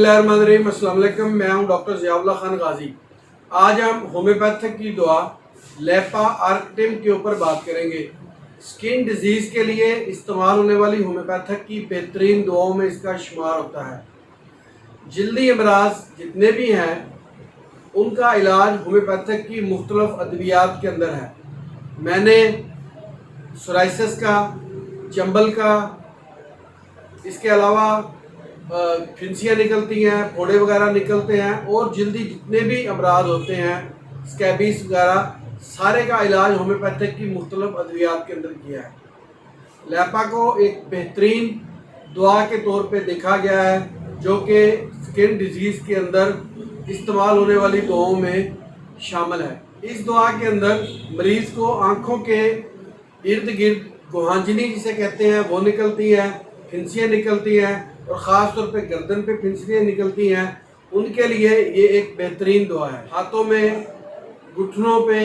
बिस्मिल्लाहिर्रहमानिर्रहीम। अस्सलाम वालेकुम। मैं हूं डॉक्टर ज़ियाउल्लाह खान गाजी। आज हम होम्योपैथिक की दवा लेपा आर्कटिम के ऊपर बात करेंगे। स्किन डिजीज़ के लिए इस्तेमाल होने वाली होम्योपैथिक की बेहतरीन दवाओं में इसका शुमार होता है। जल्दी अमराज जितने भी हैं उनका इलाज होम्योपैथिक की मुख्तलिफ अद्वियात के अंदर है। मैंने सोराइसिस का, चंबल का, इसके अलावा फिंसियाँ निकलती हैं, फोड़े वगैरह निकलते हैं और जल्दी जितने भी अमराज होते हैं, स्कैबीज वगैरह, सारे का इलाज होम्योपैथिक की मुख्तलिफ अद्वियात के अंदर किया है। लेपा को एक बेहतरीन दवा के तौर पे देखा गया है जो कि स्किन डिजीज़ के अंदर इस्तेमाल होने वाली दवाओं में शामिल है। इस दवा के अंदर मरीज़ को आँखों के इर्द गिर्द गुहांजनी जिसे कहते हैं वो निकलती है, फिंसियाँ निकलती हैं और ख़ास तौर पे गर्दन पे फिंसियाँ निकलती हैं, उनके लिए ये एक बेहतरीन दवा है। हाथों में, घुटनों पे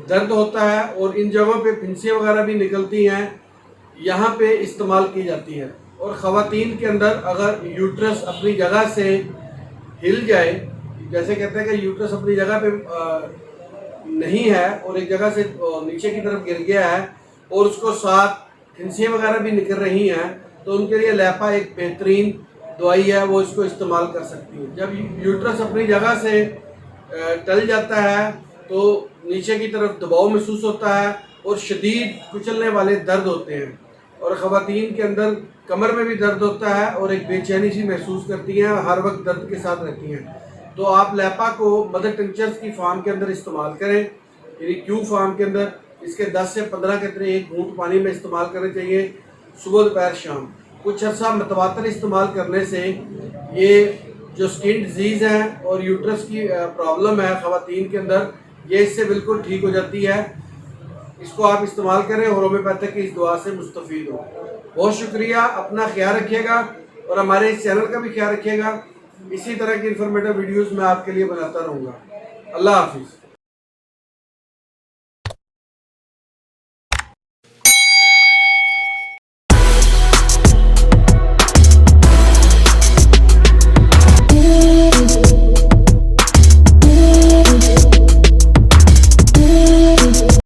दर्द होता है और इन जगहों पे फिंसियाँ वगैरह भी निकलती हैं, यहाँ पे इस्तेमाल की जाती है। और ख़वातीन के अंदर अगर यूट्रस अपनी जगह से हिल जाए, जैसे कहते हैं कि यूट्रस अपनी जगह पे नहीं है और एक जगह से नीचे की तरफ गिर गया है और उसको साथ फिंसियाँ वगैरह भी निकल रही हैं, तो उनके लिए लेपा एक बेहतरीन दवाई है, वो इसको इस्तेमाल कर सकती है। जब यूट्रस अपनी जगह से टल जाता है तो नीचे की तरफ दबाव महसूस होता है और शदीद कुचलने वाले दर्द होते हैं और ख़वातीन के अंदर कमर में भी दर्द होता है और एक बेचैनी सी महसूस करती हैं, हर वक्त दर्द के साथ रहती हैं। तो आप लेपा को मदर टिंचर्स की फार्म के अंदर इस्तेमाल करें, यानी क्यू फार्म के अंदर। इसके 10 से 15 के तरह एक घूंट पानी में इस्तेमाल करना चाहिए, सुबह दोपहर शाम। कुछ अर्सा मतवातर इस्तेमाल करने से ये जो स्किन डिजीज़ है और यूट्रस की प्रॉब्लम है ख़वातीन के अंदर, ये इससे बिल्कुल ठीक हो जाती है। इसको आप इस्तेमाल करें और होम्योपैथिक की इस दवा से मुस्तफ़ीद हो। बहुत शुक्रिया, अपना ख्याल रखिएगा और हमारे इस चैनल का भी ख्याल रखिएगा। इसी तरह की इंफॉर्मेटिव वीडियोज़ मैं आपके लिए बनाता रहूँगा। अल्लाह हाफिज़।